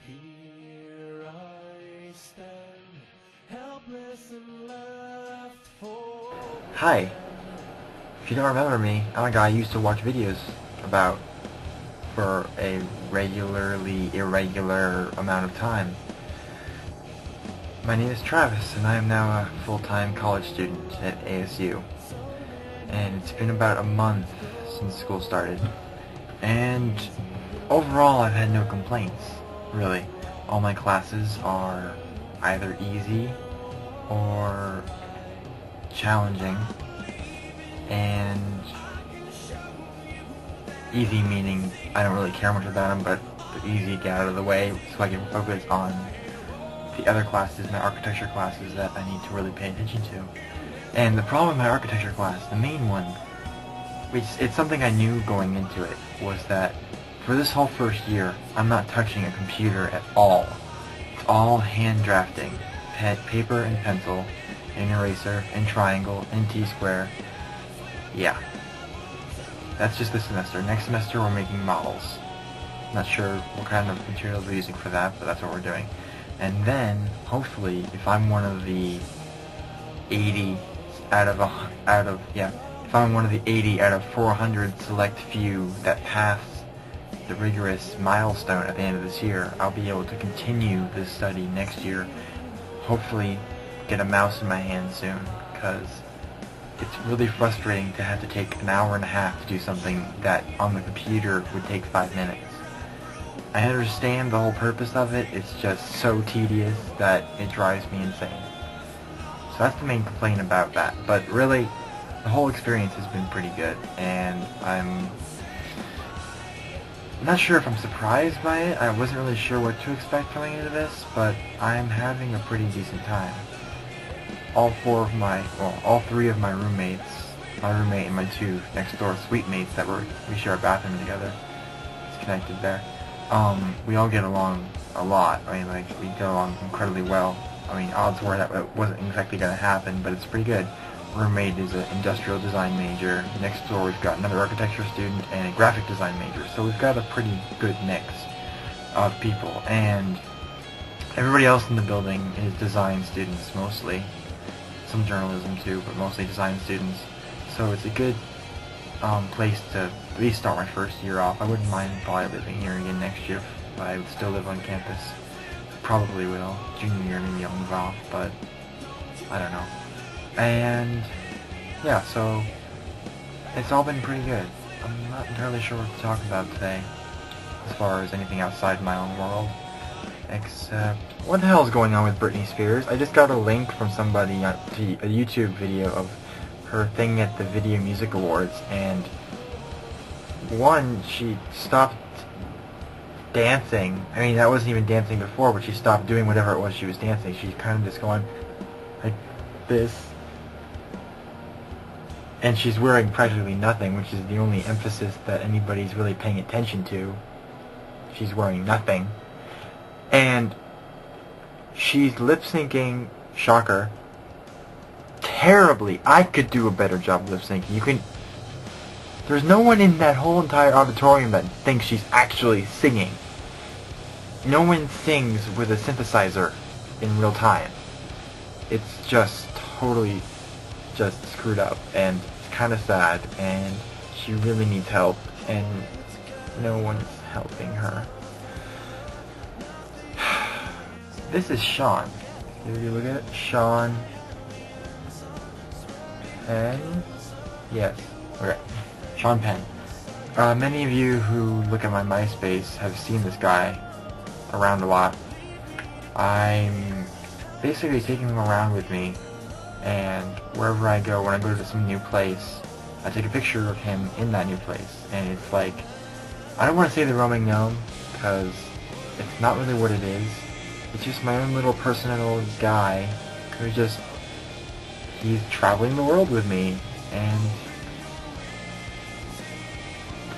Here I stand, helpless and left for. Hi. If you don't remember me, I'm a guy I used to watch videos about for a regularly irregular amount of time. My name is Travis, and I am now a full-time college student at ASU. And it's been about a month since school started. And overall, I've had no complaints, really. All my classes are either easy or challenging, and easy meaning I don't really care much about them, but they're easy to get out of the way so I can focus on the other classes, my architecture classes, that I need to really pay attention to. And the problem with my architecture class, the main one, which it's something I knew going into it, was that for this whole first year, I'm not touching a computer at all. It's all hand drafting, paper and pencil, and eraser, and triangle, and T-square. Yeah. That's just this semester. Next semester we're making models. Not sure what kind of materials we're using for that, but that's what we're doing. And then, hopefully, if I'm one of the 80 if I'm one of the 80 out of 400 select few that pass the rigorous milestone at the end of this year, I'll be able to continue this study next year. Hopefully get a mouse in my hand soon, because it's really frustrating to have to take an hour and a half to do something that on the computer would take 5 minutes. I understand the whole purpose of it, it's just so tedious that it drives me insane. So that's the main complaint about that, but really, the whole experience has been pretty good, and I'm not sure if I'm surprised by it. I wasn't really sure what to expect coming into this, but I'm having a pretty decent time. All three of my roommates, my roommate and my two next door suite mates that we share a bathroom together, it's connected there, we all get along a lot. I mean, like, we get along incredibly well. I mean, odds were that it wasn't exactly going to happen, but it's pretty good. Roommate is an industrial design major. Next door we've got another architecture student and a graphic design major. So we've got a pretty good mix of people. And everybody else in the building is design students mostly. Some journalism too, but mostly design students. So it's a good place to at least start my first year off. I wouldn't mind probably living here again next year if I would still live on campus. Probably will. Junior year maybe I'll move off, but I don't know. And yeah, so it's all been pretty good. I'm not entirely sure what to talk about today as far as anything outside my own world, except what the hell is going on with Britney Spears? I just got a link from somebody to a YouTube video of her thing at the Video Music Awards, and one, she stopped dancing. I mean, that wasn't even dancing before, but she stopped doing whatever it was she was dancing. She's kind of just going like this. And she's wearing practically nothing, which is the only emphasis that anybody's really paying attention to. She's wearing nothing. And she's lip-syncing, shocker, terribly. I could do a better job lip-syncing. There's no one in that whole entire auditorium that thinks she's actually singing. No one sings with a synthesizer in real time. It's just totally just screwed up, and it's kind of sad, and she really needs help, and no one's helping her. This is Sean. Did you look at it? Sean Penn? Yes. Okay. Sean Penn. Many of you who look at my MySpace have seen this guy around a lot. I'm basically taking him around with me, and wherever I go, when I go to some new place, I take a picture of him in that new place, and it's like, I don't want to say the roaming gnome, because it's not really what it is. It's just my own little personal guy he's traveling the world with me, and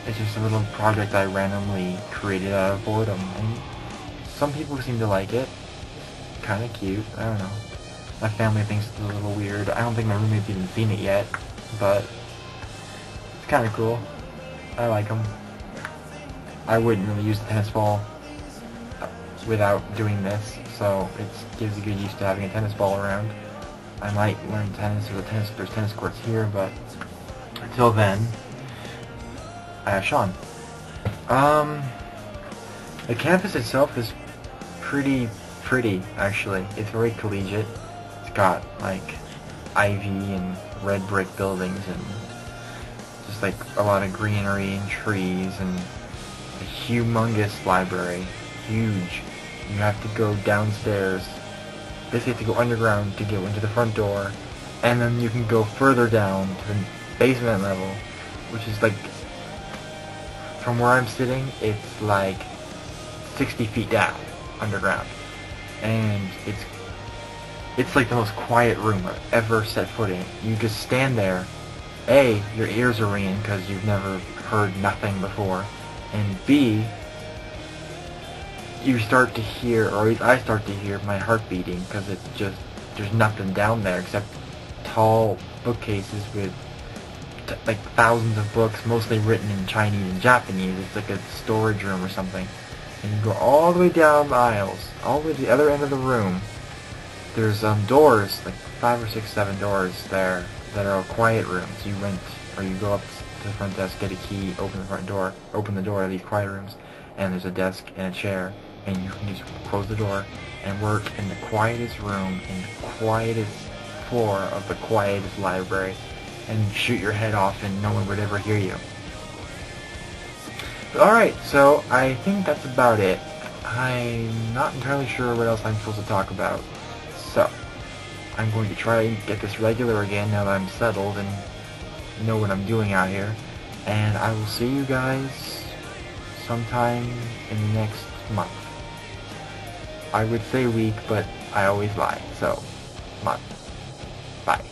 it's just a little project I randomly created out of boredom, and some people seem to like it. Kind of cute, I don't know. My family thinks it's a little weird. I don't think my roommate's even seen it yet, but it's kind of cool. I like them. I wouldn't really use the tennis ball. without doing this, so it gives you good use to having a tennis ball around. I might learn tennis, there's tennis courts here, but until then, I have Sean. The campus itself is pretty actually. It's very collegiate. It's got like ivy and red brick buildings and just like a lot of greenery and trees and a humongous library. Huge. You have to go downstairs. Basically you have to go underground to get into the front door, and then you can go further down to the basement level, which is like, from where I'm sitting, it's like 60 feet down underground, and it's like the most quiet room I've ever set foot in. You just stand there. A, your ears are ringing because you've never heard nothing before, and B, you start to hear, or at least I start to hear, my heart beating, because it's just, there's nothing down there except tall bookcases with like thousands of books, mostly written in Chinese and Japanese. It's like a storage room or something. And you go all the way down the aisles, all the way to the other end of the room. There's doors, like 5 or 6, 7 doors there that are quiet rooms. You rent, or you go up to the front desk, get a key, open the front door, open the door to these quiet rooms, and there's a desk and a chair, and you can just close the door and work in the quietest room, in the quietest floor of the quietest library, and shoot your head off and no one would ever hear you. Alright, so I think that's about it. I'm not entirely sure what else I'm supposed to talk about. So, I'm going to try and get this regular again now that I'm settled and know what I'm doing out here. And I will see you guys sometime in the next month. I would say week, but I always lie, so month. Bye.